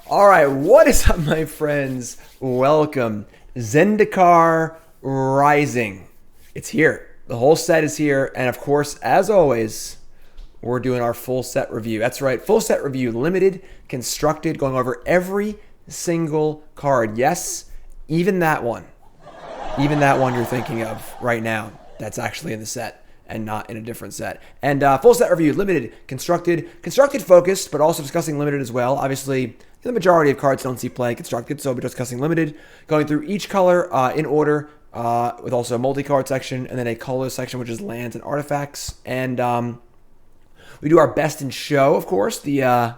All right, what is up, my friends? Welcome. Zendikar Rising. It's here. The whole set is here. And of course, as always, we're doing our full set review. That's right, full set review, limited, constructed, going over every single card. Yes, even that one. Even that one you're thinking of right now. That's actually in the set and not in a different set. And full set review, limited, constructed focused, but also discussing limited as well. Obviously, the majority of cards don't see play constructed, so we'll be discussing limited, going through each color in order, with also a multi-card section, and then a color section, which is lands and artifacts. And we do our best in show, of course, the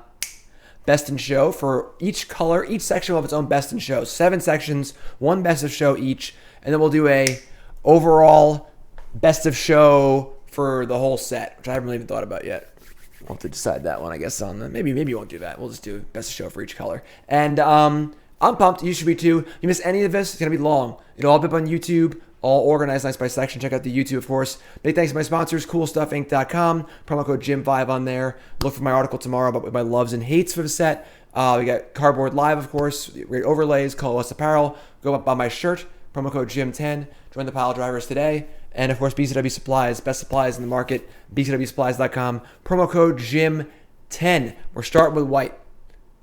best in show for each color. Each section will have its own best in show. 7 sections, 1 best of show each, and then we'll do a overall best of show for the whole set, which I haven't really even thought about yet. We'll have to decide that one, I guess. On the, maybe we won't do that. We'll just do best of show for each color. And I'm pumped. You should be too. You miss any of this, it's gonna be long. It'll all be up on YouTube, all organized nice by section. Check out the YouTube, of course. Big thanks to my sponsors, CoolStuffInc.com. Promo code Jim5 on there. Look for my article tomorrow about my loves and hates for the set. We got Cardboard Live, of course. Great overlays. Call us apparel. Go up buy my shirt. Promo code Jim10. Join the pile drivers today. And of course, BCW Supplies, best supplies in the market, bcwsupplies.com. Promo code Jim10. We're starting with white.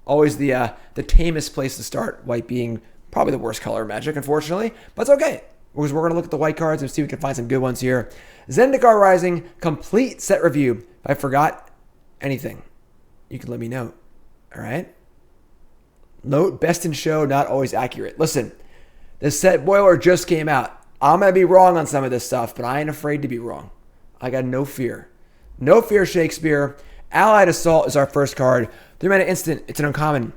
Always the tamest place to start. White being probably the worst color in Magic, unfortunately. But it's okay, because we're going to look at the white cards and see if we can find some good ones here. Zendikar Rising, complete set review. If I forgot anything, you can let me know. All right? Note, best in show, not always accurate. Listen, the set boiler just came out. I'm going to be wrong on some of this stuff, but I ain't afraid to be wrong. I got no fear. No fear, Shakespeare. Allied Assault is our first card. 3-mana instant. It's an uncommon.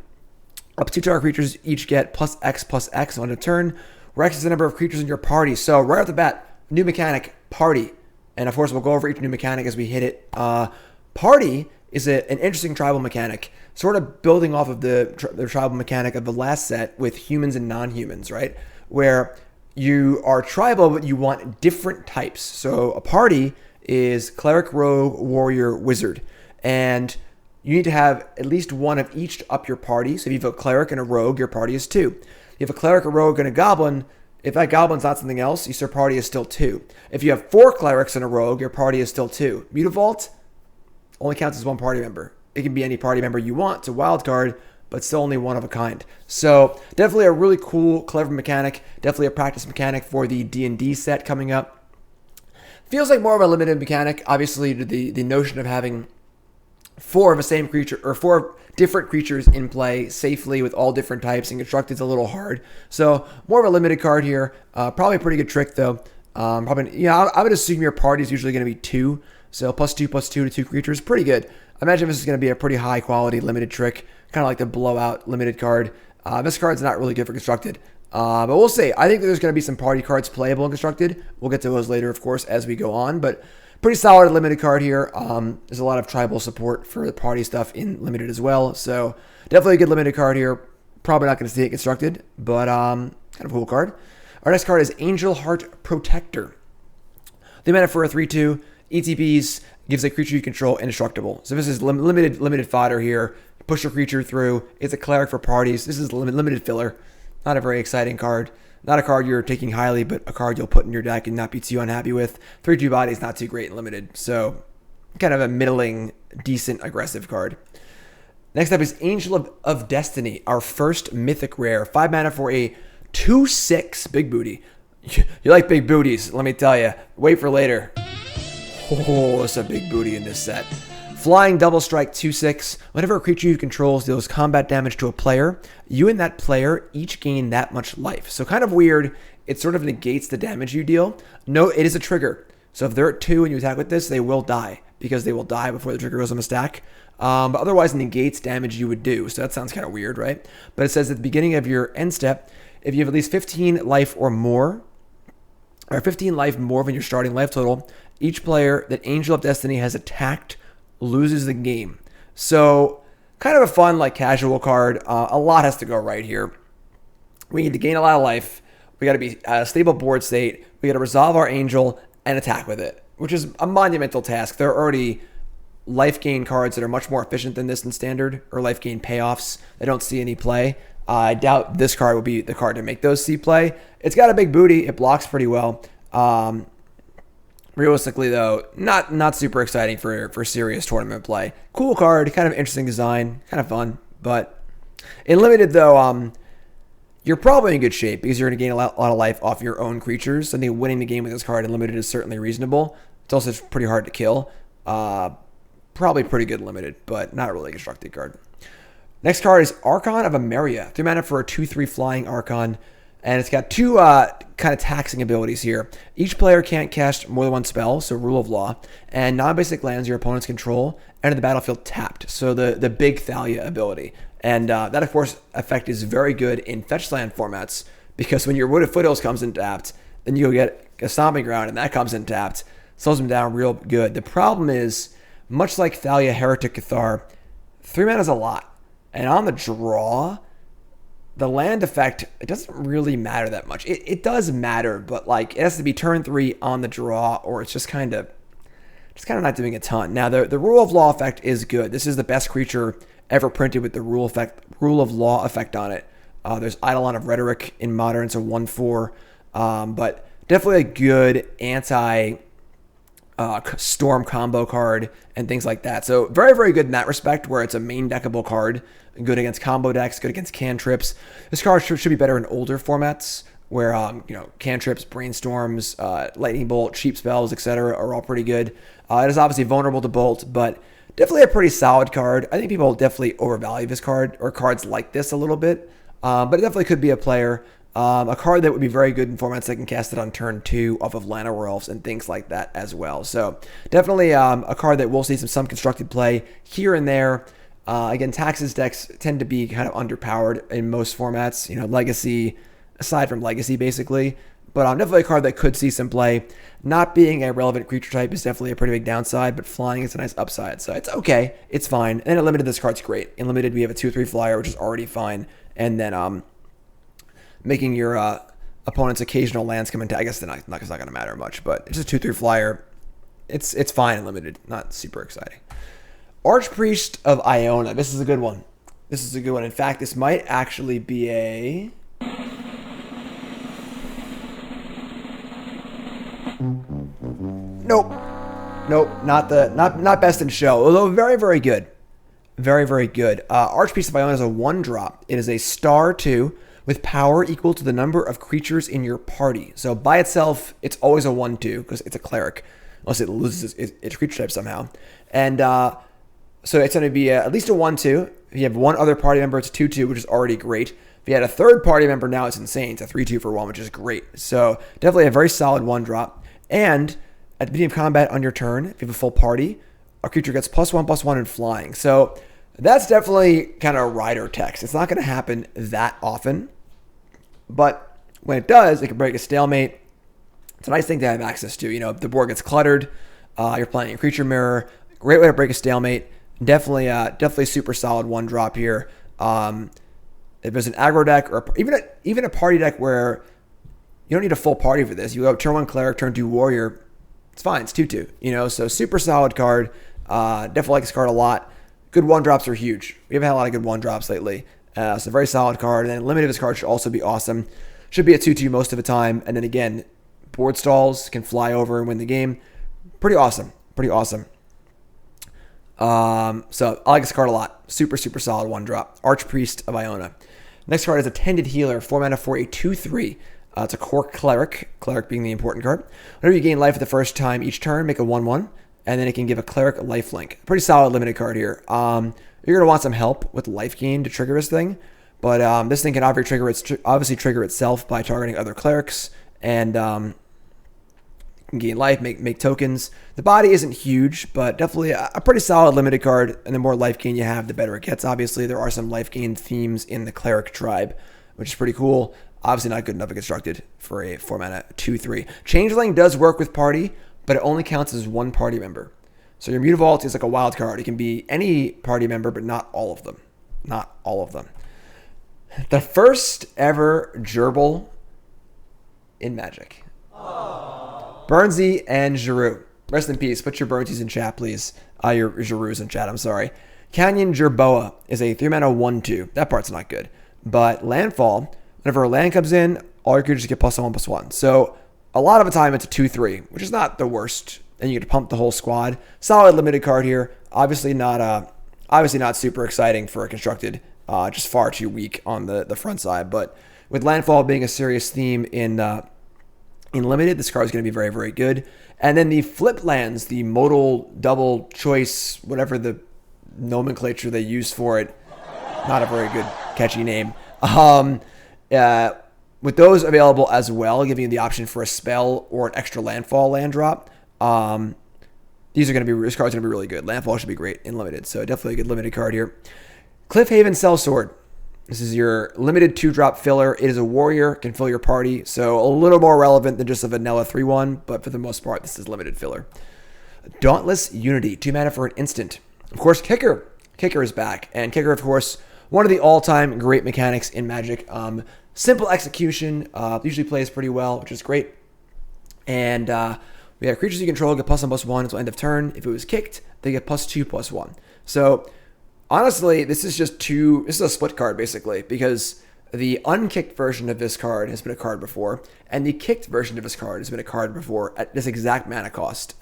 Up to 2 target creatures each get +X on a turn. where X is the number of creatures in your party. So right off the bat, new mechanic, party. And of course, we'll go over each new mechanic as we hit it. Party is an interesting tribal mechanic, sort of building off of the tribal mechanic of the last set with humans and non-humans, right? Where you are tribal, but you want different types. So a party is cleric, rogue, warrior, wizard. And you need to have at least one of each to up your party. So if you have a cleric and a rogue, your party is 2. You have a cleric, a rogue, and a goblin. If that goblin's not something else, your party is still 2. If you have 4 clerics and a rogue, your party is still 2. Mutavault only counts as 1 party member. It can be any party member you want. It's a wild card, but still only one of a kind. So definitely a really cool, clever mechanic. Definitely a practice mechanic for the D&D set coming up. Feels like more of a limited mechanic, obviously, to the notion of having 4 of the same creature, or 4 different creatures in play safely with all different types, and constructed's a little hard. So more of a limited card here. Probably a pretty good trick though. I would assume your party is usually going to be 2. So +2/+2 to 2 creatures, pretty good. I imagine this is going to be a pretty high quality limited trick, kind of like the blowout limited card. This card's not really good for constructed, but we'll see. I think there's going to be some party cards playable in constructed. We'll get to those later, of course, as we go on, but pretty solid limited card here. There's a lot of tribal support for the party stuff in limited as well, so definitely a good limited card here. Probably not going to see it constructed, but kind of a cool card. Our next card is Angel Heart Protector. They mana for a 3/2. ETBs, gives a creature you control indestructible. So this is limited fodder here. Push your creature through. It's a cleric for parties. This is limited filler. Not a very exciting card. Not a card you're taking highly, but a card you'll put in your deck and not be too unhappy with. 3/2 body is not too great in limited, so kind of a middling, decent, aggressive card. Next up is Angel of Destiny, our first mythic rare. 5 mana for a 2/6 big booty. You like big booties, let me tell you. Wait for later. Oh, it's a big booty in this set. Flying double strike 2/6. Whenever a creature you control deals combat damage to a player, you and that player each gain that much life. So kind of weird. It sort of negates the damage you deal. No, it is a trigger. So if they're at 2 and you attack with this, they will die, because they will die before the trigger goes on the stack. But otherwise negates damage you would do. So that sounds kind of weird, right? But it says at the beginning of your end step, if you have at least 15 life or more, or 15 life more than your starting life total, each player that Angel of Destiny has attacked loses the game. So kind of a fun, like, casual card. A lot has to go right here. We need to gain a lot of life. We got to be at a stable board state. We got to resolve our Angel and attack with it, which is a monumental task. They're already life gain cards that are much more efficient than this in standard, or life gain payoffs that don't see any play. I doubt this card will be the card to make those see play. It's got a big booty. It blocks pretty well. Realistically, though, not super exciting for serious tournament play. Cool card, kind of interesting design, kind of fun. But in limited, though, you're probably in good shape because you're going to gain a lot of life off your own creatures. I think winning the game with this card in limited is certainly reasonable. It's also pretty hard to kill. Probably pretty good limited, but not a really constructed card. Next card is Archon of Emeria. 3 mana for a 2/3 flying Archon. And it's got two kind of taxing abilities here. Each player can't cast more than one spell, so rule of law. And non-basic lands your opponent's control enter the battlefield tapped. So the big Thalia ability. And that, of course, effect is very good in fetch land formats. Because when your Wooded Foothills comes in tapped, then you'll get a Stomping Ground, and that comes in tapped. Slows them down real good. The problem is, much like Thalia Heretic Cathar, 3 mana is a lot. And on the draw, the land effect, it doesn't really matter that much. It does matter, but like it has to be turn 3 on the draw, or it's just kind of not doing a ton. Now the rule of law effect is good. This is the best creature ever printed with the rule of law effect on it. There's Eidolon of Rhetoric in Modern, so 1/4, but definitely a good anti storm combo card and things like that. So very, very good in that respect, where it's a main deckable card. Good against combo decks, good against cantrips. This card should be better in older formats where cantrips, brainstorms, lightning bolt, cheap spells, etc. are all pretty good. It is obviously vulnerable to bolt, but definitely a pretty solid card. I think people definitely overvalue this card or cards like this a little bit, but it definitely could be a player. A card that would be very good in formats that can cast it on turn 2 off of Llanowar Elves and things like that as well. So definitely a card that we'll see some constructed play here and there. Again, Taxes decks tend to be kind of underpowered in most formats. Legacy, aside from Legacy, basically. But definitely a card that could see some play. Not being a relevant creature type is definitely a pretty big downside, but flying is a nice upside. So it's okay. It's fine. And in limited, this card's great. In limited, we have a 2/3 flyer, which is already fine. And then making your opponent's occasional lands come into, I guess it's not going to matter much, but it's just a 2/3 flyer. It's fine in limited. Not super exciting. Archpriest of Iona. This is a good one. In fact, this might actually be a... Nope, not best in show. Although very, very good. Very, very good. Archpriest of Iona is a 1-drop. It is a star 2 with power equal to the number of creatures in your party. So by itself, it's always a 1/2 because it's a cleric, unless it loses its creature type somehow. And so it's going to be at least a 1/2. If you have one other party member, it's a 2/2, which is already great. If you had a third party member, now it's insane. It's a 3/2 for 1, which is great. So definitely a very solid 1-drop. And at the beginning of combat on your turn, if you have a full party, a creature gets +1/+1 in flying. So that's definitely kind of rider text. It's not going to happen that often. But when it does, it can break a stalemate. It's a nice thing to have access to. If the board gets cluttered, you're playing a creature mirror. Great way to break a stalemate. Definitely super solid 1-drop here. If there's an aggro deck or even a party deck where you don't need a full party for this, you go turn 1 cleric, turn 2 warrior, it's fine. It's 2/2. So super solid card. Definitely like this card a lot. Good 1-drops are huge. We haven't had a lot of good 1-drops lately. So very solid card. And then limited this card should also be awesome. Should be a 2/2 most of the time. And then again, board stalls, can fly over and win the game. Pretty awesome. So I like this card a lot. Super, super solid 1-drop. Archpriest of Iona. Next card is Attended Healer. 4 mana for a 2/3. It's a core cleric. Cleric being the important card. Whenever you gain life at the first time each turn, make a 1/1. And then it can give a cleric a lifelink. Pretty solid limited card here. You're going to want some help with life gain to trigger this thing. But this thing can obviously trigger itself by targeting other clerics. And can gain life, make tokens. The body isn't huge, but definitely a pretty solid limited card. And the more life gain you have, the better it gets. Obviously, there are some life gain themes in the cleric tribe, which is pretty cool. Obviously not good enough to constructed for a 4 mana 2/3. Changeling does work with party, but it only counts as 1 party member. So your Mutavault is like a wild card. It can be any party member, but not all of them. The first ever gerbil in Magic. Burnsy and Giroux. Rest in peace. Put your Burnsies in chat, please. Your Giroux in chat, I'm sorry. Canyon Jerboa is a 3-mana 1/2. That part's not good. But Landfall, whenever a land comes in, all your creatures get +1/+1. So a lot of the time it's a 2/3, which is not the worst. And you get to pump the whole squad. Solid limited card here. Obviously not super exciting for a constructed. Just far too weak on the front side. But with Landfall being a serious theme in limited, this card is going to be very, very good. And then the flip lands, the modal double choice, whatever the nomenclature they use for it, not a very good catchy name. With those available as well, giving you the option for a spell or an extra landfall land drop. This card's going to be really good. Landfall should be great in limited, so definitely a good limited card here. Cliffhaven Sellsword. This is your limited 2-drop filler. It is a warrior, can fill your party, so a little more relevant than just a vanilla 3/1, but for the most part, this is limited filler. Dauntless Unity, 2 mana for an instant. Of course, Kicker. Kicker is back, and Kicker, of course, one of the all-time great mechanics in Magic. Simple execution, usually plays pretty well, which is great. And we have creatures you control get +1/+1 until end of turn. If it was kicked, they get +2/+1. So honestly, this is a split card basically, because the unkicked version of this card has been a card before, and the kicked version of this card has been a card before at this exact mana cost.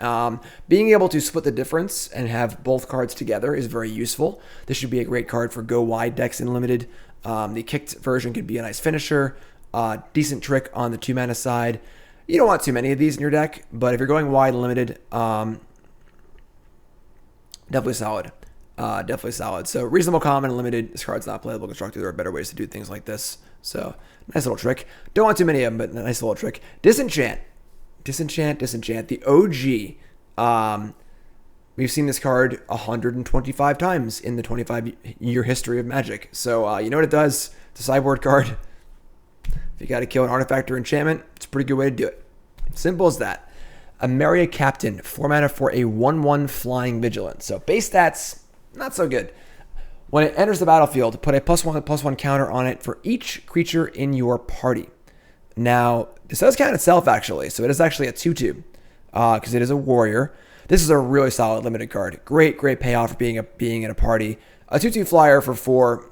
Being able to split the difference and have both cards together is very useful. This should be a great card for go wide decks in limited. The kicked version could be a nice finisher, decent trick on the 2 mana side. You don't want too many of these in your deck, but if you're going wide and limited, definitely solid. Definitely solid. So reasonable common and limited. This card's not playable constructed. There are better ways to do things like this. So nice little trick. Don't want too many of them, but a nice little trick. Disenchant. The OG. We've seen this card 125 times in the 25-year history of Magic. So you know what it does? It's a sideboard card. If you got to kill an artifact or enchantment, it's a pretty good way to do it. Simple as that. Ameria Captain, 4 mana for a 1/1 flying vigilance. So base stats, not so good. When it enters the battlefield, put a +1/+1 counter on it for each creature in your party. Now, this does count itself, actually. So it is actually a 2/2 because it is a warrior. This is a really solid limited card. Great payoff for being in a party. A 2/2 flyer for 4,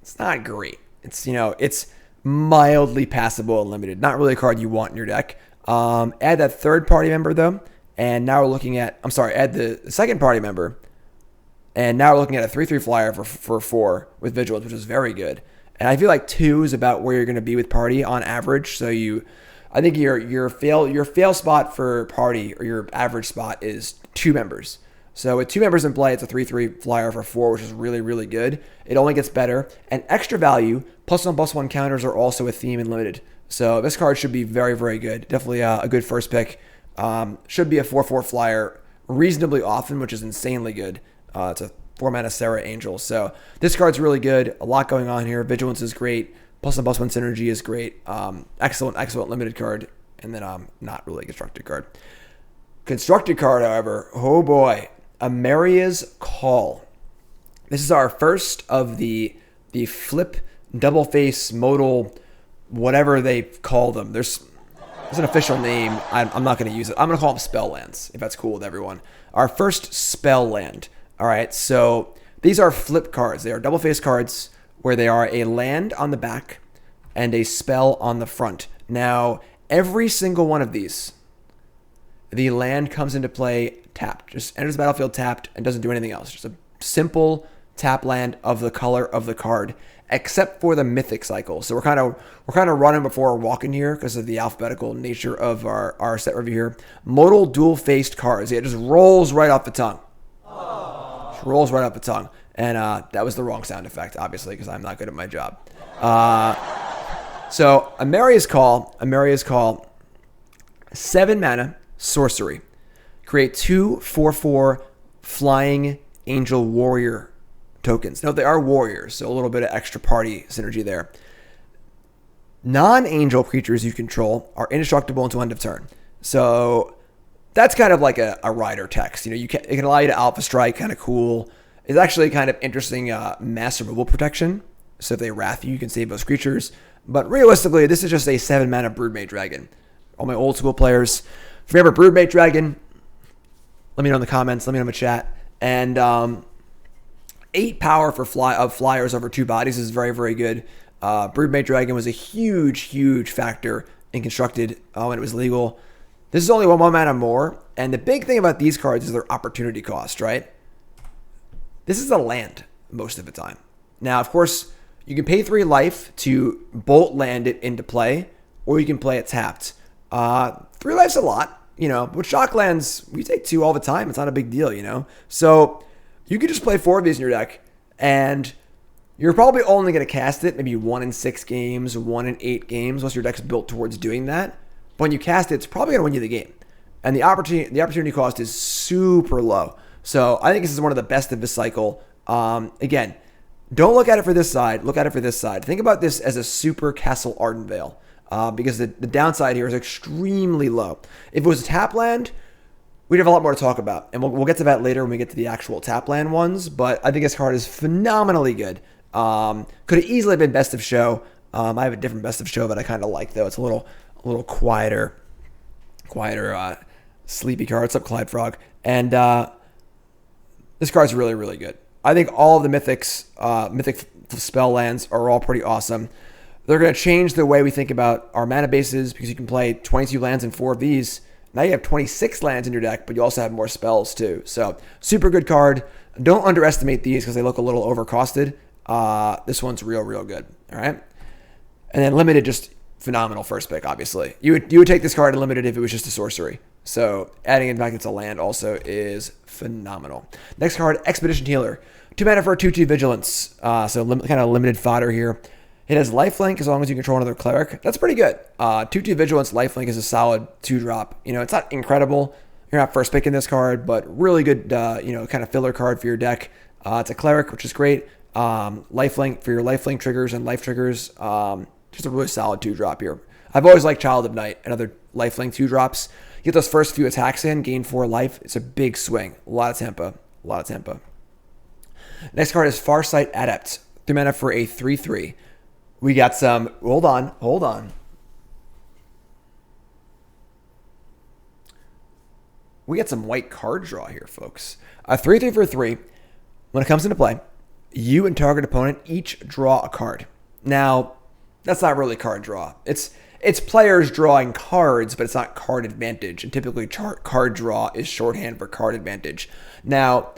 it's not great. It's mildly passable and limited. Not really a card you want in your deck. Add that third party member, though. And now we're looking at, add the second party member. And now we're looking at a 3/3 flyer for 4 with Vigilance, which is very good. And I feel like 2 is about where you're going to be with party on average. So I think your fail spot for party, or your average spot, is 2 members. So with 2 members in play, it's a 3/3 flyer for 4, which is really, really good. It only gets better. And extra value, +1/+1 counters are also a theme in limited. So this card should be very, very good. Definitely a good first pick. Should be a 4/4 flyer reasonably often, which is insanely good. It's a 4 mana Sarah Angel. So this card's really good. A lot going on here. Vigilance is great. +1/+1 synergy is great. Excellent limited card. And then not really a constructed card. Constructed card, however, oh boy. Ameria's Call. This is our first of the flip, double face, modal, whatever they call them. There's an official name. I'm not going to use it. I'm going to call them spell lands, if that's cool with everyone. Our first spell land. All right, so these are flip cards. They are double face cards where they are a land on the back and a spell on the front. Now, every single one of these, the land comes into play tapped. Just enters the battlefield tapped and doesn't do anything else. Just a simple tap land of the color of the card, except for the mythic cycle. So we're kind of running before we're walking here because of the alphabetical nature of our set review here. Modal dual-faced cards. Yeah, it just rolls right off the tongue. Just rolls right off the tongue. And that was the wrong sound effect, obviously, because I'm not good at my job. So Ameria's Call, 7 mana, sorcery. Create 2 4/4 flying angel warrior tokens. Now, they are warriors, so a little bit of extra party synergy there. Non-angel creatures you control are indestructible until end of turn. So that's kind of like a rider text. It can allow you to alpha strike, kind of cool. It's actually kind of interesting mass removal protection. So if they wrath you can save those creatures. But realistically, this is just a 7 mana Broodmate Dragon. All my old school players, if you remember Broodmate Dragon, Let me know in the comments. Let me know in the chat. And 8 power for flyers over 2 bodies is very, very good. Broodmate Dragon was a huge factor in Constructed when it was legal. This is only 1 mana more. And the big thing about these cards is their opportunity cost, right? This is a land most of the time. Now, of course, you can pay 3 life to bolt land it into play, or you can play it tapped. 3 life's a lot, you know. With shock lands, we take 2 all the time. It's not a big deal, you know. So you could just play 4 of these in your deck, and you're probably only going to cast it maybe 1 in 6 games, 1 in 8 games, once your deck's built towards doing that. But when you cast it, it's probably going to win you the game. And the opportunity cost is super low. So I think this is one of the best of this cycle. Again, don't look at it for this side. Look at it for this side. Think about this as a super Castle Ardenvale. Because the downside here is extremely low. If it was a tap land, we'd have a lot more to talk about. And we'll get to that later when we get to the actual tap land ones. But I think this card is phenomenally good. Could have easily been best of show. I have a different best of show that I kind of like, though. It's a little quieter, sleepy card. What's up, Clyde Frog? And this card's really, really good. I think all of the mythic spell lands are all pretty awesome. They're going to change the way we think about our mana bases because you can play 22 lands in 4 of these. Now you have 26 lands in your deck, but you also have more spells too. So super good card. Don't underestimate these because they look a little overcosted. This one's real good. All right. And then limited, just phenomenal first pick, obviously. You would take this card in limited if it was just a sorcery. So adding it back into land also is phenomenal. Next card, Expedition Healer. 2 mana for a 2/2 Vigilance. So kind of limited fodder here. It has lifelink as long as you control another cleric. That's pretty good. 2/2 Vigilance lifelink is a solid 2-drop. You know, it's not incredible. You're not first picking this card, but really good, kind of filler card for your deck. It's a cleric, which is great. Lifelink for your lifelink triggers and life triggers. Just a really solid 2-drop here. I've always liked Child of Night and other lifelink 2-drops. You get those first few attacks in, gain 4 life. It's a big swing. A lot of tempo. Next card is Farsight Adept. 3 mana for a 3/3. We got some... Hold on. We got some white card draw here, folks. A 3/3 for 3. When it comes into play, you and target opponent each draw a card. Now, that's not really card draw. It's players drawing cards, but it's not card advantage. And typically, card draw is shorthand for card advantage. Now,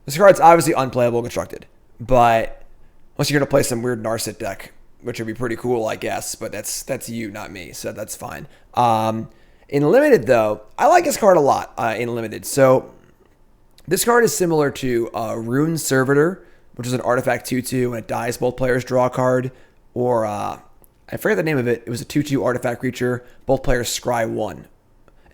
this card's obviously unplayable constructed, but unless you're going to play some weird Narset deck, which would be pretty cool, I guess, but that's you, not me, so that's fine. In Limited, though, I like this card a lot in Limited. So this card is similar to Rune Servitor, which is an artifact 2/2. When it dies, both players draw a card. Or, I forget the name of it. It was a 2/2 artifact creature. Both players scry 1.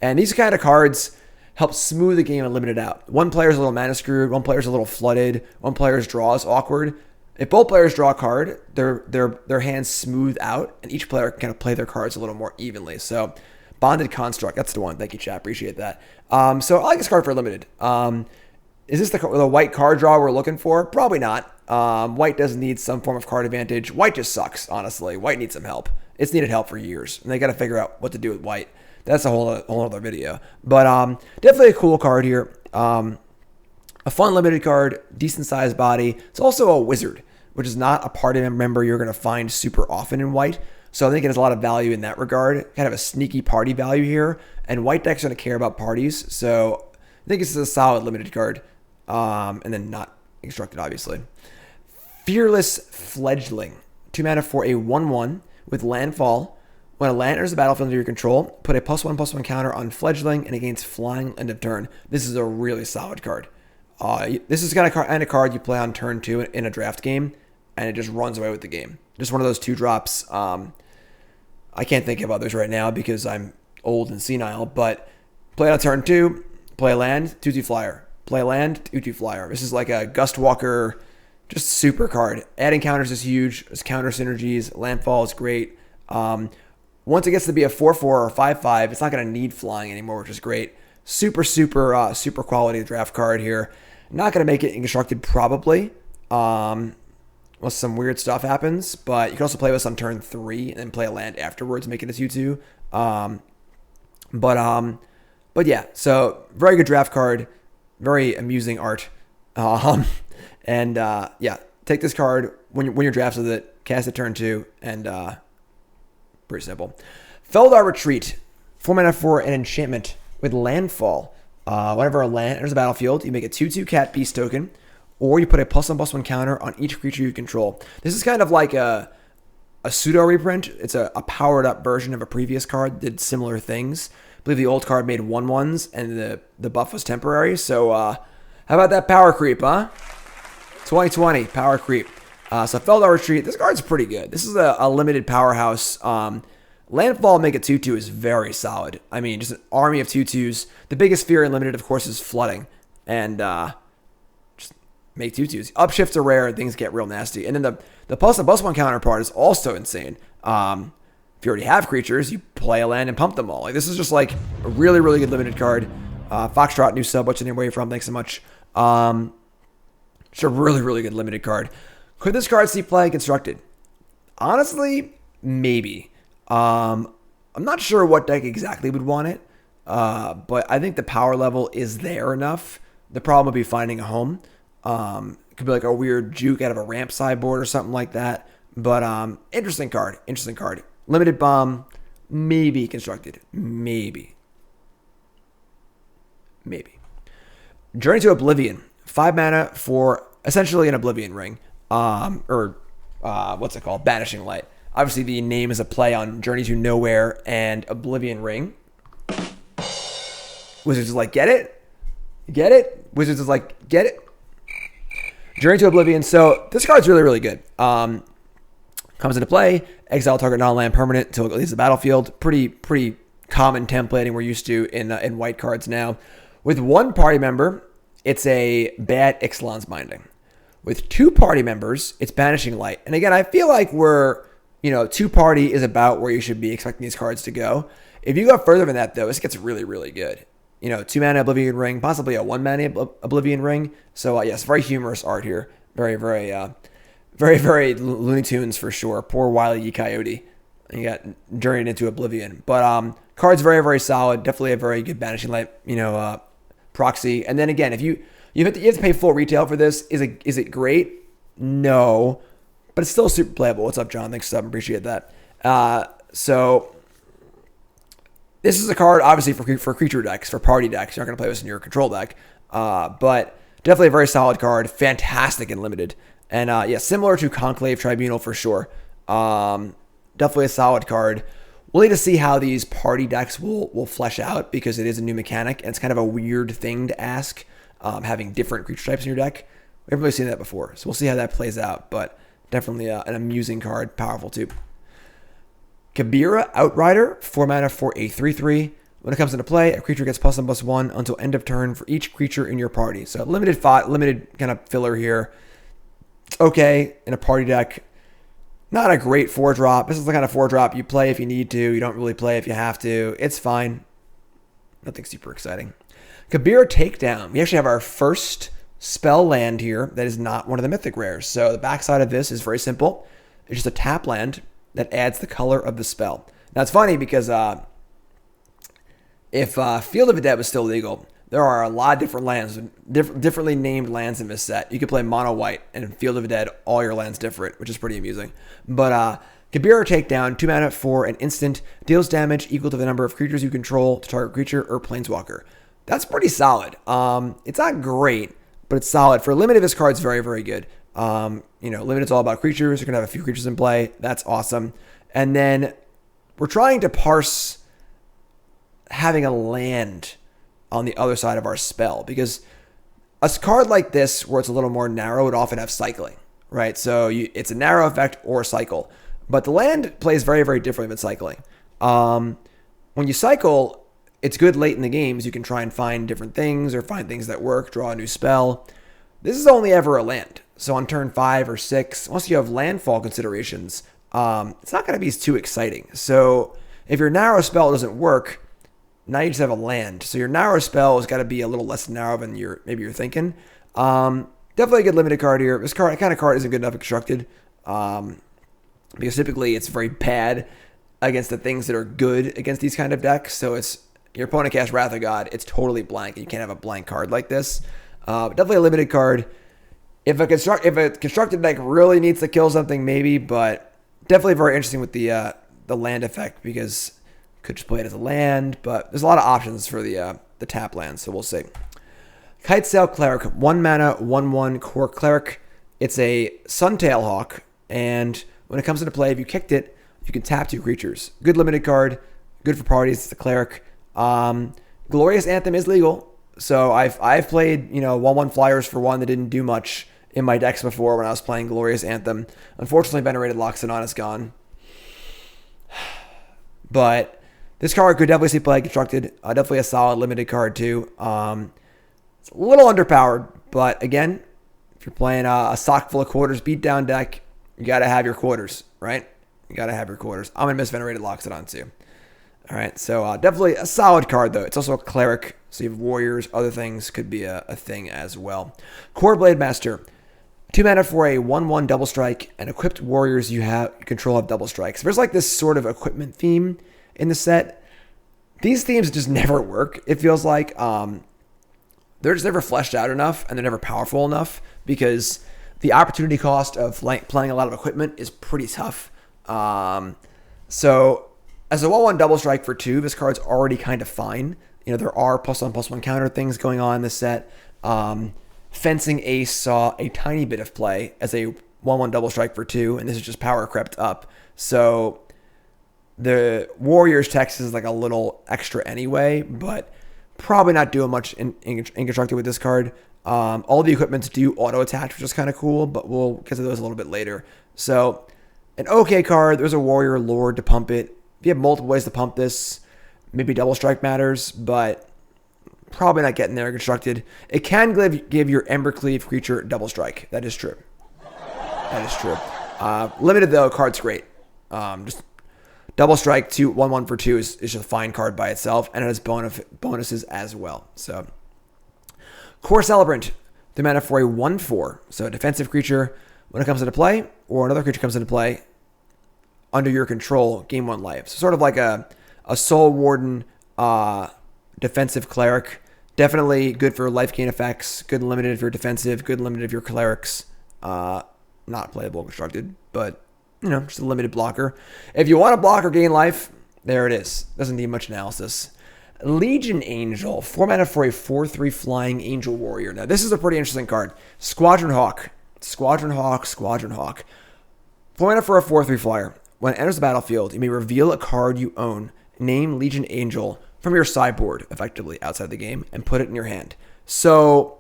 And these kind of cards help smooth the game and limit it out. One player's a little mana screwed. One player's a little flooded. One player's draw is awkward. If both players draw a card, their hands smooth out, and each player can kind of play their cards a little more evenly. So, Bonded Construct, that's the one. Thank you, chat. Appreciate that. So, I like this card for Limited. Is this the white card draw we're looking for? Probably not. White does need some form of card advantage. White just sucks, honestly. White needs some help. It's needed help for years, and they got to figure out what to do with white. That's a whole other video. But definitely a cool card here. A fun limited card, decent sized body. It's also a wizard, which is not a party member you're going to find super often in white. So I think it has a lot of value in that regard. Kind of a sneaky party value here. And white decks are going to care about parties. So I think this is a solid limited card. And then not constructed, obviously. Fearless Fledgling. 2 mana for a 1/1 with landfall. When a land enters the battlefield under your control, put a +1/+1 counter on Fledgling and it gains flying end of turn. This is a really solid card. This is kind of card you play on turn 2 in a draft game, and it just runs away with the game. Just one of those 2-drops. I can't think of others right now because I'm old and senile, but play on turn 2, play a land, 2/2 flyer. Play a land, 2/2 flyer. This is like a Gustwalker, just super card. Adding counters is huge. There's counter synergies. Landfall is great. Once it gets to be a 4/4 or 5/5, it's not going to need flying anymore, which is great. Super quality draft card here. Not going to make it in constructed probably, unless some weird stuff happens. But you can also play this on turn 3 and then play a land afterwards, make it a 2/2. But yeah, so very good draft card, very amusing art. Um, and yeah, take this card when you're drafted with it, cast it turn 2, and pretty simple. Feldar Retreat, 4 mana for an enchantment with landfall. Whenever a land enters the battlefield, you make a 2/2 cat beast token, or you put a +1/+1 counter on each creature you control. This is kind of like a pseudo reprint. It's a powered up version of a previous card that did similar things. I believe the old card made 1/1s and the buff was temporary. So how about that power creep, huh? 2020 power creep. So Feldar Retreat. This card's pretty good. This is a limited powerhouse. Landfall make a 2/2 is very solid. I mean, just an army of 2/2s. The biggest fear in limited, of course, is flooding. And just make 2/2s. Upshifts are rare and things get real nasty. And then the +1/+1 counterpart is also insane. If you already have creatures, you play a land and pump them all. Like, this is just like a really, really good limited card. Foxtrot, new sub, what's in your way from? Thanks so much. It's a really, really good limited card. Could this card see play constructed? Honestly, maybe. I'm not sure what deck exactly would want it, but I think the power level is there enough. The problem would be finding a home. It could be like a weird juke out of a ramp sideboard or something like that. But interesting card. Interesting card. Limited bomb, maybe constructed. Maybe. Journey to Oblivion. 5 mana for essentially an Oblivion Ring. What's it called? Banishing Light. Obviously, the name is a play on Journey to Nowhere and Oblivion Ring. Wizards is like, get it? Get it? Wizards is like, get it? Journey to Oblivion. So this card's really, really good. Comes into play. Exile target non-land permanent until it leaves the battlefield. Pretty common templating we're used to in white cards now. With one party member, it's a bad Ixalan's Binding. With 2 party members, it's Banishing Light. And again, I feel like we're... 2-party is about where you should be expecting these cards to go. If you go further than that, though, this gets really, really good. 2 mana Oblivion Ring, possibly a 1 mana Oblivion Ring. So, yes, very humorous art here. Very, very, very Looney Tunes for sure. Poor Wile E. Coyote. You got journeyed into Oblivion. But card's very, very solid. Definitely a very good Banishing Light, proxy. And then again, if you have to pay full retail for this, is it great? No. But it's still super playable. What's up, John? Thanks, sub. Appreciate that. So this is a card, obviously, for creature decks, for party decks. You're not going to play this in your control deck. But definitely a very solid card. Fantastic and limited. And, similar to Conclave Tribunal for sure. Definitely a solid card. We'll need to see how these party decks will flesh out because it is a new mechanic. And it's kind of a weird thing to ask, having different creature types in your deck. We haven't really seen that before. So we'll see how that plays out. But... definitely an amusing card. Powerful, too. Kabira Outrider. 4 mana for a 3/3. When it comes into play, a creature gets +1/+1 until end of turn for each creature in your party. So limited kind of filler here. It's okay in a party deck. Not a great 4-drop. This is the kind of 4-drop you play if you need to. You don't really play if you have to. It's fine. Nothing super exciting. Kabira Takedown. We actually have our first... spell land here that is not one of the mythic rares. So the backside of this is very simple. It's just a tap land that adds the color of the spell. Now it's funny because if Field of the Dead was still legal, there are a lot of different lands, differently named lands in this set. You could play mono white and in Field of the Dead, all your lands different, which is pretty amusing. But Kabira Takedown, 2 mana for an instant, deals damage equal to the number of creatures you control to target creature or planeswalker. That's pretty solid. It's not great, but it's solid. For limited, this card's very, very good. Limited's all about creatures. You're going to have a few creatures in play. That's awesome. And then we're trying to parse having a land on the other side of our spell, because a card like this, where it's a little more narrow, would often have cycling, right? So it's a narrow effect or cycle. But the land plays very, very differently than cycling. When you cycle... it's good late in the games. You can try and find different things or find things that work, draw a new spell. This is only ever a land. So on turn 5 or 6, once you have landfall considerations, it's not going to be too exciting. So if your narrow spell doesn't work, now you just have a land. So your narrow spell has got to be a little less narrow than maybe you're thinking. Definitely a good limited card here. This kind of card isn't good enough constructed because typically it's very bad against the things that are good against these kind of decks. So it's your opponent casts Wrath of God, it's totally blank, and you can't have a blank card like this. Definitely a limited card. If a constructed deck really needs to kill something, maybe, but definitely very interesting with the land effect, because you could just play it as a land, but there's a lot of options for the tap lands, so we'll see. Kitesail Cleric, 1 mana, 1/1 core cleric. It's a Suntail Hawk, and when it comes into play, if you kicked it, you can tap 2 creatures. Good limited card, good for parties. It's a cleric. Glorious Anthem is legal, so I've played 1/1 flyers for 1 that didn't do much in my decks before when I was playing Glorious Anthem. Unfortunately, Venerated Loxodon is gone, but this card could definitely see play constructed. Definitely a solid limited card too. It's a little underpowered, but again, if you're playing a sock full of quarters beatdown deck, you got to have your quarters, right? You got to have your quarters. I'm going to miss Venerated Loxodon too. All right, so definitely a solid card, though. It's also a cleric, so you have warriors, other things could be a thing as well. Core Blade Master, 2 mana for a 1/1 double strike, and equipped warriors you control have double strikes. There's like this sort of equipment theme in the set. These themes just never work, it feels like. They're just never fleshed out enough, and they're never powerful enough, because the opportunity cost of playing a lot of equipment is pretty tough. So as a 1/1 double strike for 2, this card's already kind of fine. There are +1/+1 counter things going on in this set. Fencing Ace saw a tiny bit of play as a 1/1 double strike for 2, and this is just power crept up. So the Warriors text is like a little extra anyway, but probably not doing much in constructed with this card. All the equipments do auto attach, which is kind of cool, but we'll get to those a little bit later. So an okay card. There's a Warrior Lord to pump it. If you have multiple ways to pump this, maybe double strike matters, but probably not getting there constructed. It can give your Embercleave creature double strike. That is true. That is true. Limited though, card's great. Just double strike 1/1 for 2 is just a fine card by itself, and it has bonuses as well. So Core Celebrant, 3 mana for a 1/4. So a defensive creature, when it comes into play, or another creature comes into play under your control, gain 1 life. So sort of like a Soul Warden defensive cleric. Definitely good for life gain effects. Good limited if you're defensive. Good limited if you're clerics. Not playable constructed, but just a limited blocker. If you want to block or gain life, there it is. Doesn't need much analysis. Legion Angel, 4 mana for a 4/3 flying angel warrior. Now, this is a pretty interesting card. Squadron Hawk. 4 mana for a 4/3 flyer. When it enters the battlefield, you may reveal a card you own, name Legion Angel, from your sideboard, effectively, outside the game, and put it in your hand. So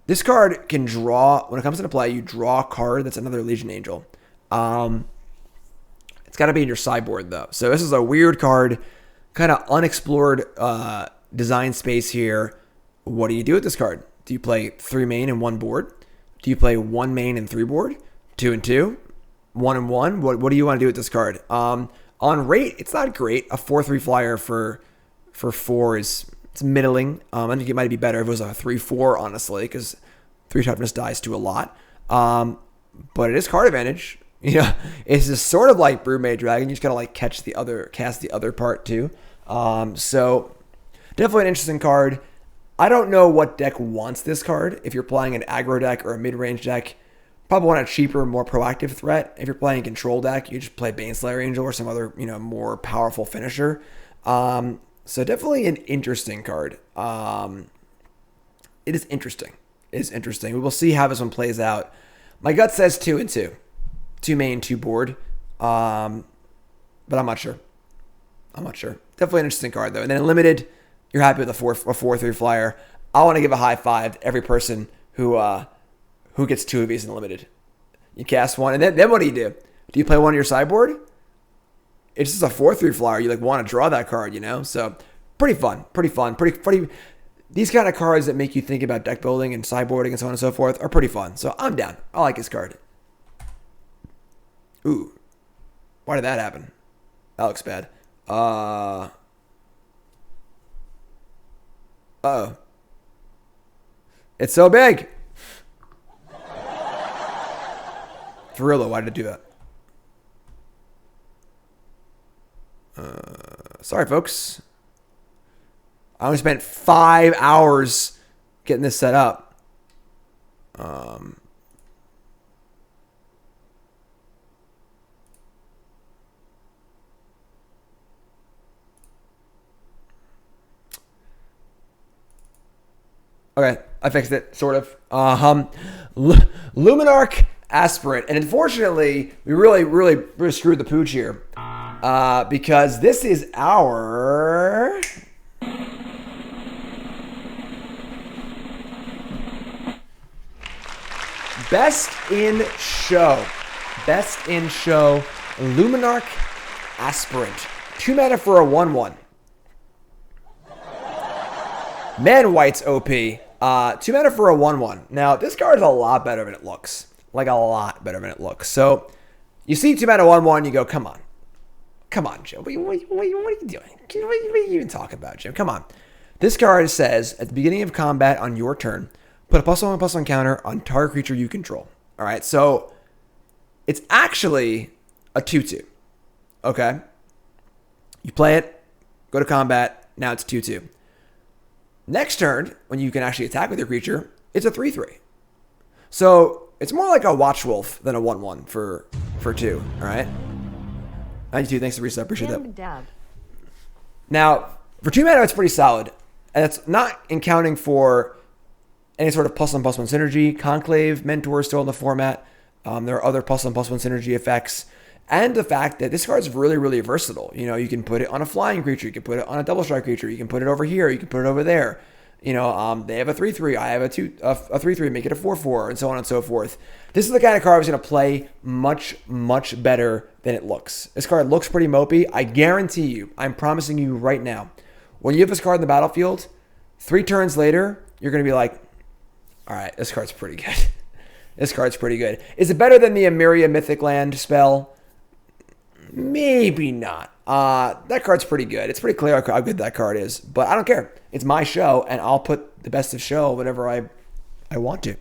this card can draw, when it comes into play, you draw a card that's another Legion Angel. It's got to be in your sideboard, though. So this is a weird card, kind of unexplored design space here. What do you do with this card? Do you play 3 main and 1 board? Do you play 1 main and 3 board? 2 and 2? 1 and 1? What do you want to do with this card? On rate, it's not great. A 4/3 flyer for 4 it's middling. I think it might be better if it was a 3/4, honestly, because 3 toughness dies to a lot. But it is card advantage. It's just sort of like Broodmage Dragon. You just gotta cast the other part too. So definitely an interesting card. I don't know what deck wants this card. If you're playing an aggro deck or a mid-range deck, probably want a cheaper, more proactive threat. If you're playing a control deck, you just play Baneslayer Angel or some other, more powerful finisher. So definitely an interesting card. It is interesting. We will see how this one plays out. My gut says 2 and 2. 2 main, 2 board. But I'm not sure. Definitely an interesting card, though. And then limited, you're happy with a 4/3 flyer. I want to give a high five to every person who gets 2 of these in limited. You cast 1, and then what do? Do you play 1 on your sideboard? It's just a 4/3 flyer. You want to draw that card, So pretty fun. These kind of cards that make you think about deck building and sideboarding and so on and so forth are pretty fun. So I'm down. I like this card. Ooh. Why did that happen? That looks bad. Uh-oh. It's so big. For real though, why did it do that? Sorry, folks. I only spent 5 hours getting this set up. Okay, I fixed it, sort of. Luminarch Aspirant. And unfortunately, we really screwed the pooch here. Because this is our... Best in show. Best in show. Luminarch Aspirant. 2 mana for a 1/1. Man, White's OP. 2 mana for a 1/1. Now, this card is a lot better than it looks. Like, a lot better than it looks. So, you see 2 mana 1/1, you go, come on. Come on, Jim. What are you doing? What are you even talking about, Jim? Come on. This card says, at the beginning of combat on your turn, put a +1/+1 counter on target creature you control. All right, so it's actually a 2/2. Okay? You play it, go to combat, now it's 2/2. Next turn, when you can actually attack with your creature, it's a 3/3. So it's more like a Watch Wolf than a 1/1 for 2. All right? 92, thanks for the reset. Appreciate that. Now, for 2 mana, it's pretty solid. And it's not accounting for any sort of +1/+1 synergy. Conclave, Mentor is still in the format. There are other +1/+1 synergy effects. And the fact that this card is really versatile. You know, you can put it on a flying creature. You can put it on a double strike creature. You can put it over here. You can put it over there. You know, they have a 3/3. I have a 3/3. Make it a 4/4, and so on and so forth. This is the kind of card I was going to play much better than it looks. This card looks pretty mopey. I guarantee you, I'm promising you right now, when you have this card in the battlefield, 3 turns later, you're going to be like, all right, this card's pretty good. This card's pretty good. Is it better than the Emiria Mythic Land spell? Maybe not. That card's pretty good. It's pretty clear how good that card is, but I don't care. It's my show, and I'll put the best of show whenever I want to.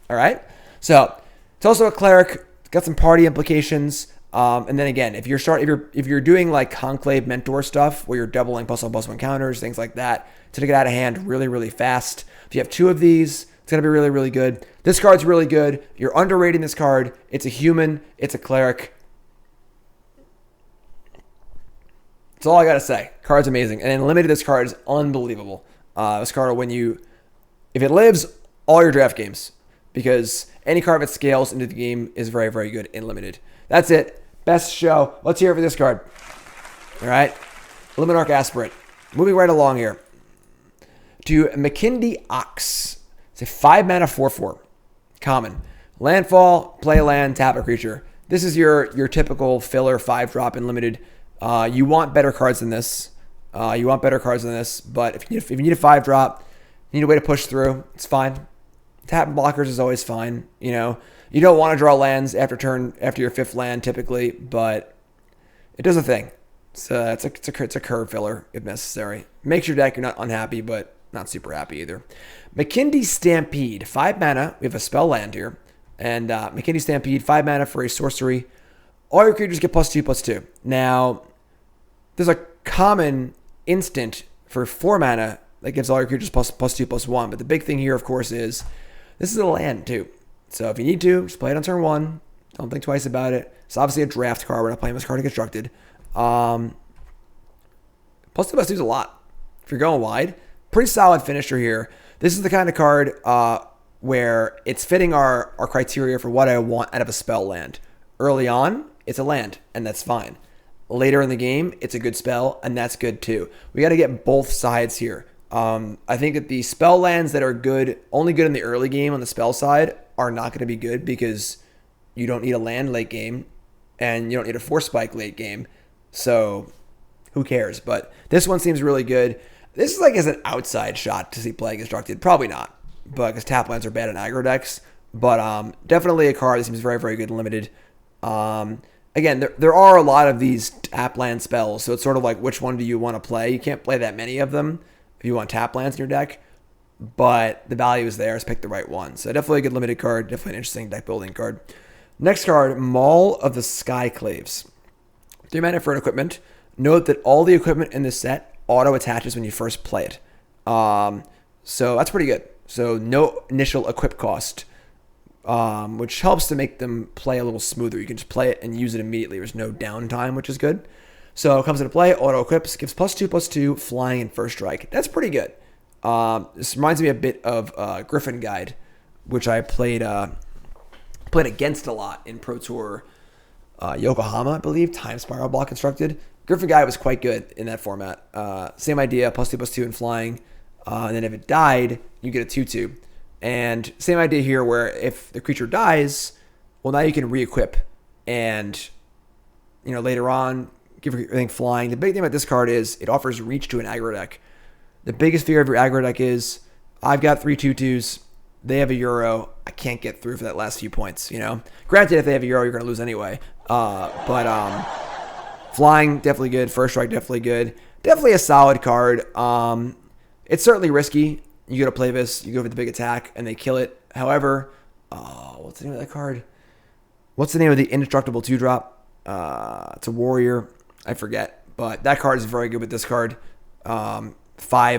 All right? So, it's also a cleric. It's got some party implications. And then again, if you're doing like Conclave Mentor stuff where you're doubling +1/+1 counters, things like that, to get out of hand really fast. If you have 2 of these, it's going to be really good. This card's really good. You're underrating this card. It's a human. It's a cleric. That's all I got to say. Card's amazing. And in limited, this card is unbelievable. This card will win you, if it lives, all your draft games. Because any card that scales into the game is very good in limited. That's it. Best show. Let's hear it for this card. All right. Luminarch Aspirant. Moving right along here. To McKindy Ox. It's a 5 mana 4/4. Common. Landfall, play a land, tap a creature. This is your typical filler 5-drop in limited. You want better cards than this. But if you need a 5-drop, you need a way to push through, it's fine. Tapping blockers is always fine. You know, you don't want to draw lands after your 5th land typically, but it does a thing. So it's a curve filler if necessary. Makes your deck you're not unhappy, but not super happy either. McKindy Stampede, 5 mana. We have a spell land here, and McKindy Stampede, 5 mana for a sorcery. All your creatures get +2/+2. Now, there's a common instant for 4 mana that gives all your creatures +2/+1. But the big thing here, of course, is this is a land too. So if you need to, just play it on turn 1. Don't think twice about it. It's obviously a draft card. We're not playing this card to constructed. +2/+2 is a lot. If you're going wide, pretty solid finisher here. This is the kind of card where it's fitting our criteria for what I want out of a spell land. Early on, it's a land, and that's fine. Later in the game, it's a good spell, and that's good too. We got to get both sides here. I think that the spell lands that are good, only good in the early game on the spell side, are not going to be good because you don't need a land late game, and you don't need a force spike late game. So who cares? But this one seems really good. This is like as an outside shot to see play constructed. Probably not, but because tap lands are bad in aggro decks. But definitely a card that seems very good in limited. Again, there are a lot of these tap land spells, so it's sort of like which one do you want to play? You can't play that many of them if you want tap lands in your deck, but the value is there, so pick the right one. So definitely a good limited card, definitely an interesting deck building card. Next card, Maul of the Skyclaves. 3 mana for an equipment. Note that all the equipment in this set auto attaches when you first play it. So that's pretty good. So no initial equip cost, which helps to make them play a little smoother. You can just play it and use it immediately. There's no downtime, which is good. So it comes into play, auto equips, gives +2/+2, flying and first strike. That's pretty good. This reminds me a bit of Griffin Guide, which I played against a lot in Pro Tour Yokohama, I believe. Time Spiral Block constructed. Griffin Guide was quite good in that format. Same idea, +2/+2 and flying. And then if it died, you get a 2/2. And same idea here where if the creature dies, well, now you can re-equip. And, later on, give everything flying. The big thing about this card is it offers reach to an aggro deck. The biggest fear of your aggro deck is, I've got 3 2/2s. They have a Euro. I can't get through for that last few points, Granted, if they have a Euro, you're going to lose anyway. But flying, definitely good. First strike, definitely good. Definitely a solid card. It's certainly risky. You go to play this, you go for the big attack, and they kill it. However, what's the name of that card? What's the name of the indestructible 2-drop? It's a warrior. I forget. But that card is very good with this card. 5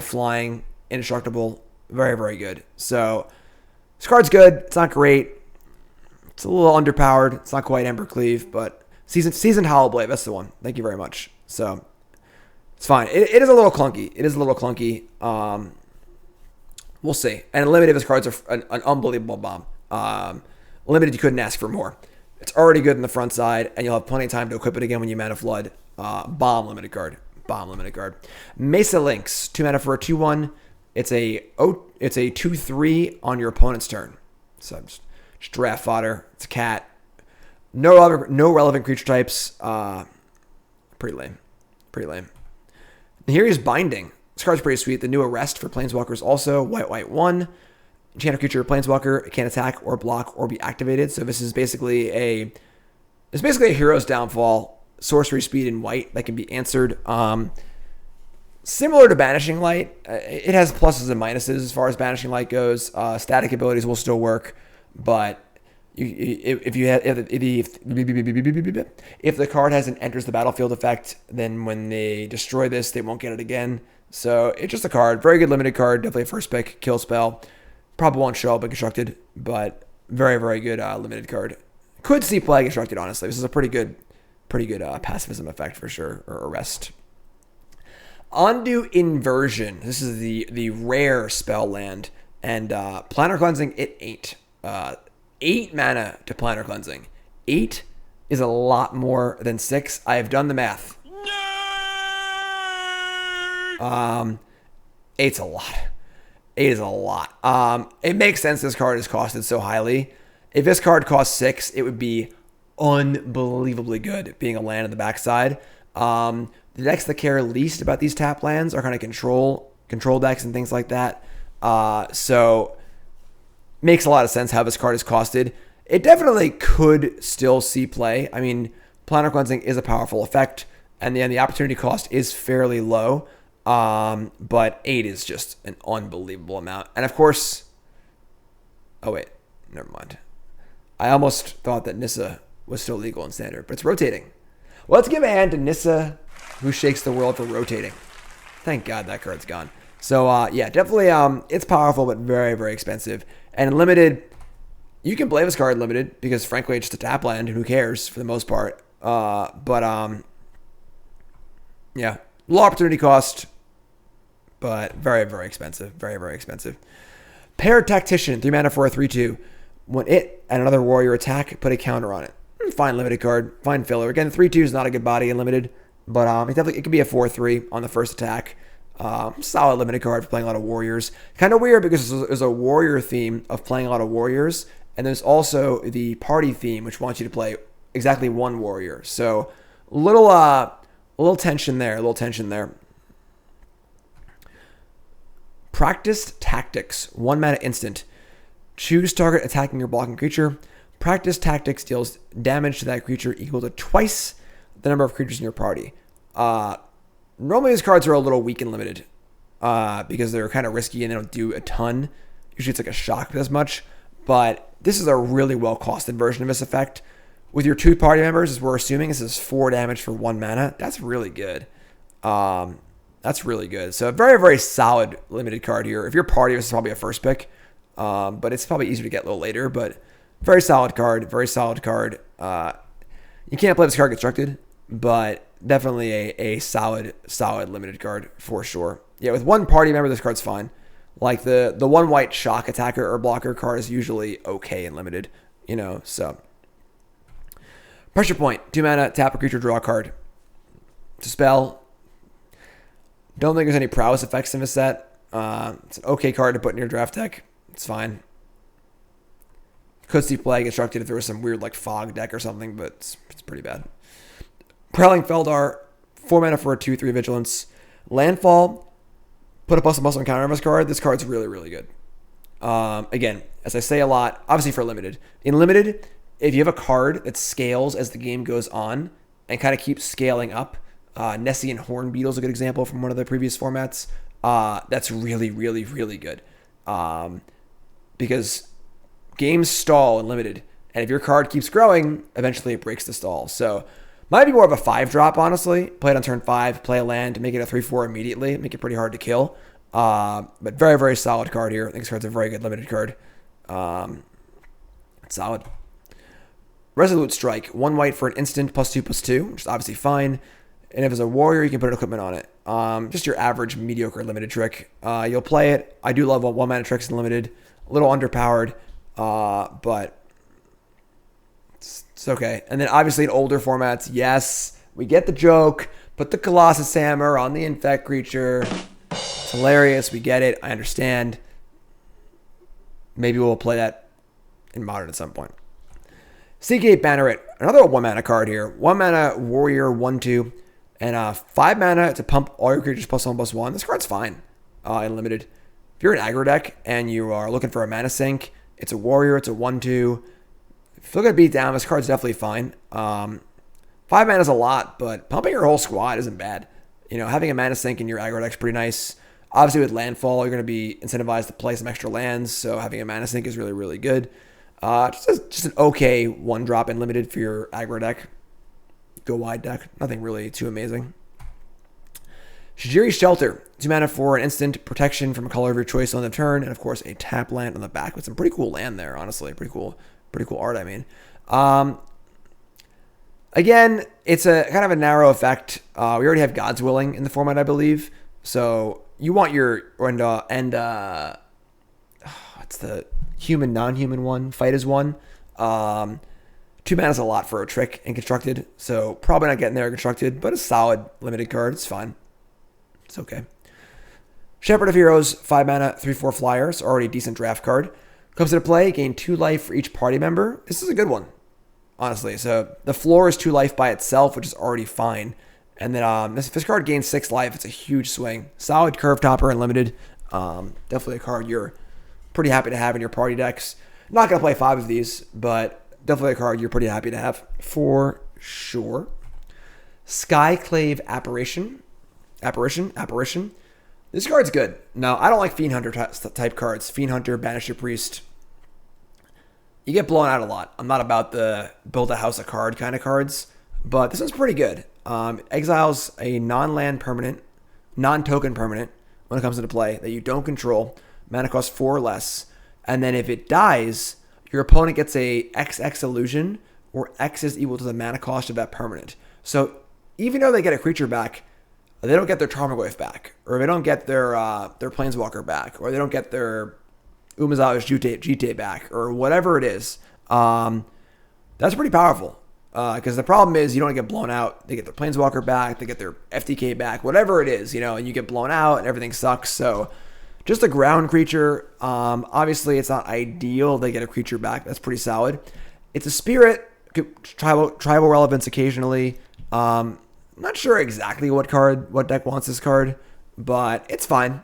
flying, indestructible. Very, very good. So this card's good. It's not great. It's a little underpowered. It's not quite Embercleave, but Seasoned Hollowblade. That's the one. Thank you very much. So it's fine. It is a little clunky. We'll see. And limited, this card's an unbelievable bomb. Limited, you couldn't ask for more. It's already good in the front side, and you'll have plenty of time to equip it again when you Mana Flood. Bomb limited card. Mesa Lynx, 2 mana for a 2/1. It's a 2/3 on your opponent's turn. So just draft fodder. It's a cat. No relevant creature types. Pretty lame. And here is Binding. This card's pretty sweet. The new Arrest for Planeswalkers also. White 1. Enchant a creature, Planeswalker. It can't attack or block or be activated. So this is basically a Hero's Downfall. Sorcery speed in white that can be answered. Similar to Banishing Light. It has pluses and minuses as far as Banishing Light goes. Static abilities will still work. But if the card has an enters the battlefield effect, then when they destroy this, they won't get it again. So it's just a card. Very good limited card. Definitely a first pick. Kill spell. Probably won't show up in Constructed, but very, very good limited card. Could see play Constructed, honestly. This is a pretty good pacifism effect for sure, or Arrest. Onto Inversion. This is the rare spell land. And Planar Cleansing, it ain't. 8 mana to Planar Cleansing. 8 is a lot more than 6. I have done the math. 8's a lot. 8 is a lot. It makes sense this card is costed so highly. If this card costs 6, it would be unbelievably good being a land on the backside. The decks that care least about these tap lands are kind of control decks and things like that. So makes a lot of sense how this card is costed. It definitely could still see play. I mean, Planar Cleansing is a powerful effect, and then the opportunity cost is fairly low. But 8 is just an unbelievable amount. And of course, oh wait, never mind. I almost thought that Nissa was still legal in Standard, but it's rotating. Well, let's give a hand to Nissa, who shakes the world for rotating. Thank God that card's gone. So, yeah, definitely, it's powerful, but very, very expensive. And limited, you can play this card limited, because frankly, it's just a tap land, and who cares, for the most part. Yeah, low opportunity cost, but very, very expensive. Very, very expensive. Paired Tactician, 3 mana for a 3/2. When it and another warrior attack, put a counter on it. Fine limited card, fine filler. Again, 3/2 is not a good body in limited, but it could be a 4/3 on the first attack. Solid limited card for playing a lot of warriors. Kind of weird because there's a warrior theme of playing a lot of warriors, and there's also the party theme which wants you to play exactly one warrior. So a little tension there. Practiced Tactics, 1 mana instant. Choose target attacking or blocking creature. Practice Tactics deals damage to that creature equal to twice the number of creatures in your party. Normally these cards are a little weak and limited because they're kind of risky and they don't do a ton. Usually it's like a shock this much, but this is a really well costed version of this effect. With your 2 party members, as we're assuming, this is 4 damage for 1 mana. That's really good. That's really good. So a very, very solid limited card here. If you're party, this is probably a first pick. But it's probably easier to get a little later. But very solid card. Very solid card. You can't play this card constructed, but definitely a solid limited card for sure. Yeah, with one party member, this card's fine. Like the one white shock attacker or blocker card is usually okay and limited, so. Pressure Point, 2 mana, tap a creature, draw a card. It's a spell. Don't think there's any prowess effects in this set. It's an okay card to put in your draft deck. It's fine. Could see play constructed if there was some weird like fog deck or something, but it's pretty bad. Prowling Feldar, 4 mana for a 2/3 vigilance. Landfall, put a +1/+1 counter on this card. This card's really, really good. Again, as I say a lot, obviously for limited. In limited, if you have a card that scales as the game goes on and kind of keeps scaling up, Nessian Hornbeetle is a good example from one of the previous formats. That's really, really, really good. Because games stall in limited, and if your card keeps growing, eventually it breaks the stall. So might be more of a 5-drop, honestly. Play it on turn 5, play a land, make it a 3/4 immediately, make it pretty hard to kill. But very, very solid card here. I think this card's a very good limited card. It's solid. Resolute Strike, 1 white for an instant, +2/+2, which is obviously fine. And if it's a warrior, you can put an equipment on it. Just your average mediocre limited trick. You'll play it. I do love 1 mana tricks in limited. A little underpowered, but it's okay. And then obviously in older formats, yes, we get the joke. Put the Colossus Hammer on the infect creature. It's hilarious. We get it. I understand. Maybe we'll play that in modern at some point. Seagate Banneret, another 1 mana card here. 1 mana warrior, 1/2. And 5 mana to pump all your creatures +1/+1. This card's fine in limited. If you're an aggro deck and you are looking for a mana sink, it's a warrior, it's a 1/2. If you're going to beat down, this card's definitely fine. 5 mana is a lot, but pumping your whole squad isn't bad. Having a mana sink in your aggro deck's pretty nice. Obviously with landfall, you're going to be incentivized to play some extra lands, so having a mana sink is really, really good. Just an okay 1-drop in limited for your aggro deck. Go wide deck. Nothing really too amazing. Shijiri Shelter. 2 mana for an instant, protection from a color of your choice on the turn, and of course a tap land on the back with some pretty cool land there, honestly. Pretty cool art, I mean. Again, it's a kind of a narrow effect. We already have God's Willing in the format, I believe. So you want your what's the human, non-human one? Fight is 1. 2 mana is a lot for a trick in constructed, so probably not getting there constructed, but a solid limited card. It's fine. It's okay. Shepherd of Heroes, 5 mana, 3/4 flyers, already a decent draft card. Comes into play, gain 2 life for each party member. This is a good one, honestly. So the floor is 2 life by itself, which is already fine. And then this card gains 6 life. It's a huge swing. Solid curve topper and limited. Definitely a card you're pretty happy to have in your party decks. Not going to play 5 of these, but definitely a card you're pretty happy to have for sure. Skyclave Apparition. This card's good. Now, I don't like Fiend Hunter type cards. Fiend Hunter, Banish Your Priest. You get blown out a lot. I'm not about the build a house a card kind of cards, but this one's pretty good. Exiles a non-land permanent, non-token permanent when it comes into play that you don't control. Mana costs 4 or less. And then if it dies, your opponent gets a XX illusion, where X is equal to the mana cost of that permanent. So even though they get a creature back, they don't get their Tarmogoyf back, or they don't get their Planeswalker back, or they don't get their Umezawa's Jite back, or whatever it is. That's pretty powerful. Because the problem is you don't get blown out. They get their Planeswalker back, they get their FTK back, whatever it is, and you get blown out and everything sucks. So just a ground creature. Obviously, it's not ideal. They get a creature back. That's pretty solid. It's a spirit. Tribal relevance occasionally. Not sure exactly what deck wants this card, but it's fine.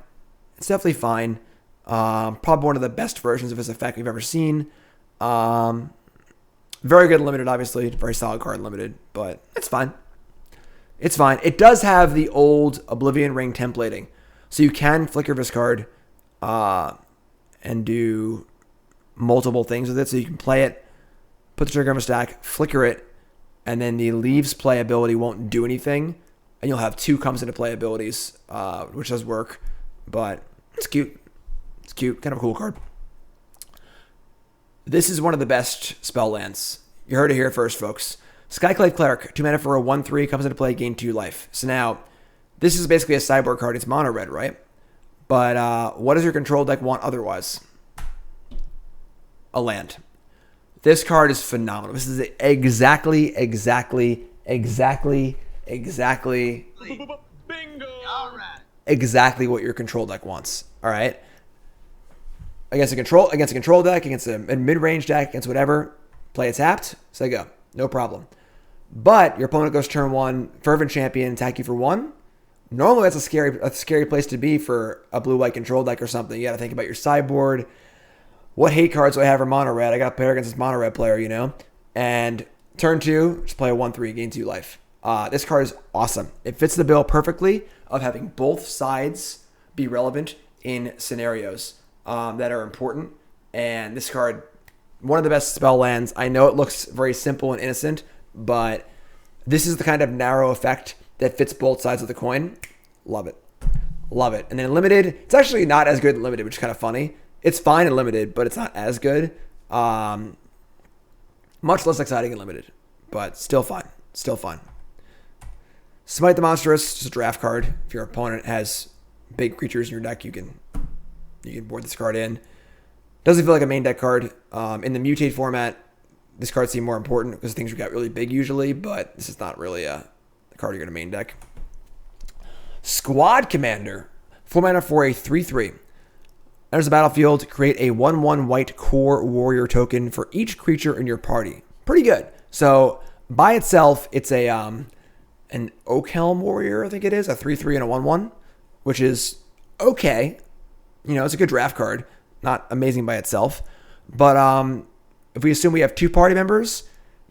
It's definitely fine. Probably one of the best versions of this effect we've ever seen. Very good limited, obviously. Very solid card limited, but it's fine. It's fine. It does have the old Oblivion Ring templating. So you can flicker this card and do multiple things with it. So you can play it, put the trigger on the stack, flicker it, and then the Leaves play ability won't do anything and you'll have 2 comes into play abilities, which does work, but it's cute. It's cute, kind of a cool card. This is one of the best spell lands. You heard it here first, folks. Skyclave Cleric, 2 mana for a 1/3, comes into play, gain 2 life. So now, this is basically a sideboard card. It's mono red, right? But what does your control deck want otherwise? A land. This card is phenomenal. This is exactly Bingo! All right. Exactly what your control deck wants. All right. Against a control deck, against a mid-range deck, against whatever, play it tapped, say go. No problem. But your opponent goes turn 1, Fervent Champion, attack you for 1. Normally that's a scary place to be for a blue-white control deck or something. You got to think about your sideboard. What hate cards do I have for mono red? I got to pair against this mono red player, you know? And turn 2, just play a 1/3, gain 2 life. This card is awesome. It fits the bill perfectly of having both sides be relevant in scenarios that are important. And this card, one of the best spell lands. I know it looks very simple and innocent, but this is the kind of narrow effect that fits both sides of the coin. Love it. Love it. And then limited, it's actually not as good in limited, which is kind of funny. It's fine in limited, but it's not as good. Much less exciting in limited, but still fun. Still fun. Smite the Monstrous, just a draft card. If your opponent has big creatures in your deck, you can board this card in. Doesn't feel like a main deck card. In the mutate format, this card seems more important because things got really big usually, but this is not really a card you're going to main deck. Squad Commander. 4 mana for a 3/3. Enters the battlefield, create a 1/1 white core warrior token for each creature in your party. Pretty good. So by itself, it's an Oakhelm warrior, I think it is, a 3/3 and a 1/1, which is okay. You know, it's a good draft card. Not amazing by itself. But if we assume we have 2 party members,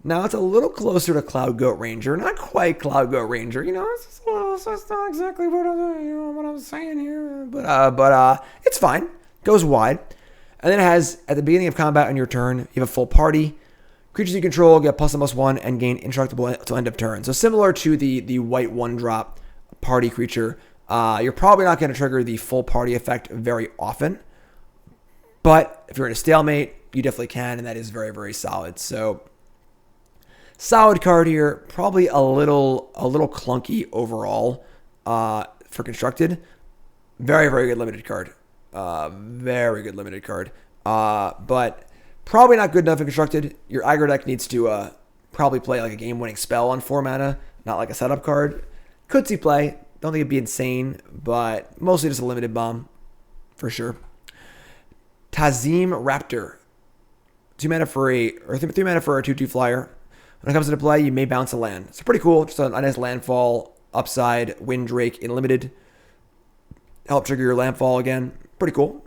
now it's a little closer to Cloud Goat Ranger. Not quite Cloud Goat Ranger. You know, it's not exactly what I'm saying here. But it's fine. Goes wide. And then it has, at the beginning of combat on your turn, you have a full party. Creatures you control get +1/+1 and gain indestructible until end of turn. So similar to the white 1-drop party creature. You're probably not going to trigger the full party effect very often. But if you're in a stalemate, you definitely can, and that is very, very solid. So solid card here. Probably a little clunky overall for constructed. Very, very good limited card. Very good limited card. But probably not good enough in constructed. Your aggro deck needs to probably play like a game-winning spell on 4 mana, not like a setup card. Could see play. Don't think it'd be insane, but mostly just a limited bomb for sure. Tazim Raptor. 3 mana for a 2/2 flyer. When it comes into play, you may bounce a land. It's pretty cool. Just a nice landfall, upside, Winddrake in limited. Help trigger your landfall again. Pretty cool.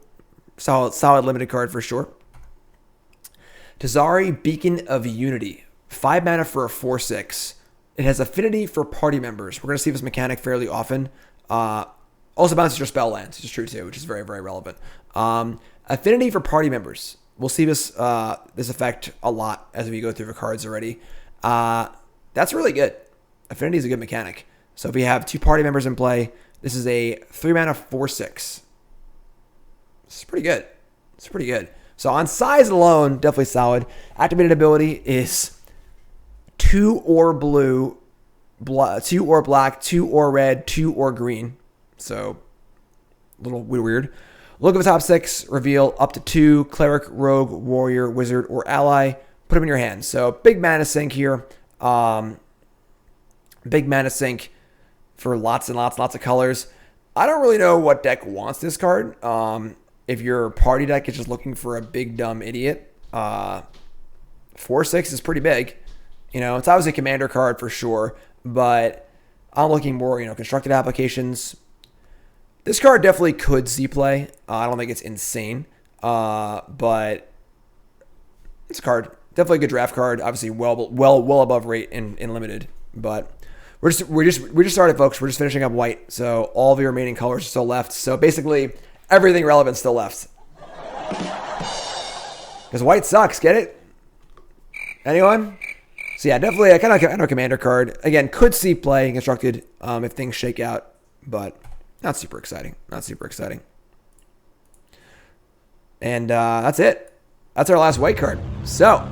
Solid limited card for sure. Tazari Beacon of Unity. 5 mana for a 4/6. It has affinity for party members. We're going to see this mechanic fairly often. Also bounces your spell lands, which is true too, which is very, very relevant. Affinity for party members. We'll see this effect a lot as we go through the cards already. That's really good. Affinity is a good mechanic. So if we have 2 party members in play, this is a 3 mana 4/6. This is pretty good. It's pretty good. So on size alone, definitely solid. Activated ability is 2 or blue, 2 or black, 2 or red, 2 or green. So a little weird. Look at the top 6, reveal up to 2 cleric, rogue, warrior, wizard, or ally. Put them in your hand. So big mana sink here. Big mana sink for lots and lots of colors. I don't really know what deck wants this card. If your party deck is just looking for a big dumb idiot, 4/6 is pretty big. You know, it's obviously a commander card for sure, but I'm looking more, constructed applications. This card definitely could see play. I don't think it's insane, but it's a card. Definitely a good draft card. Obviously, well above rate in limited. But we just started, folks. We're just finishing up white, so all the remaining colors are still left. So basically, everything relevant still left. Because white sucks. Get it? Anyone? So yeah, definitely kind of a commander card. Again, could see play in constructed if things shake out, but not super exciting. Not super exciting. And that's it. That's our last white card. So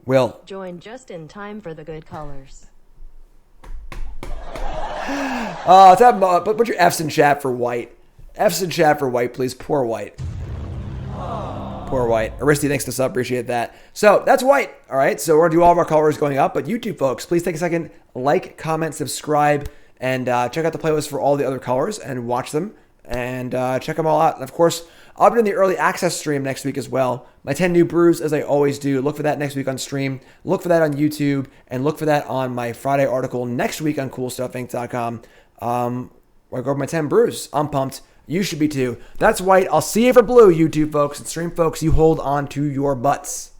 we'll join just in time for the good colors. Put your F's in chat for white. F's in chat for white, please. Poor white. Poor white. Aristi, thanks to sub. Appreciate that. So that's white. All right. So we're going to do all of our colors going up. But YouTube folks, please take a second, like, comment, subscribe, and check out the playlist for all the other colors and watch them and check them all out. And of course, I'll be doing the early access stream next week as well. My 10 new brews, as I always do. Look for that next week on stream. Look for that on YouTube. And look for that on my Friday article next week on CoolStuffInc.com. Where I go over my 10 brews. I'm pumped. You should be too. That's white. I'll see you for blue, YouTube folks. And stream folks, you hold on to your butts.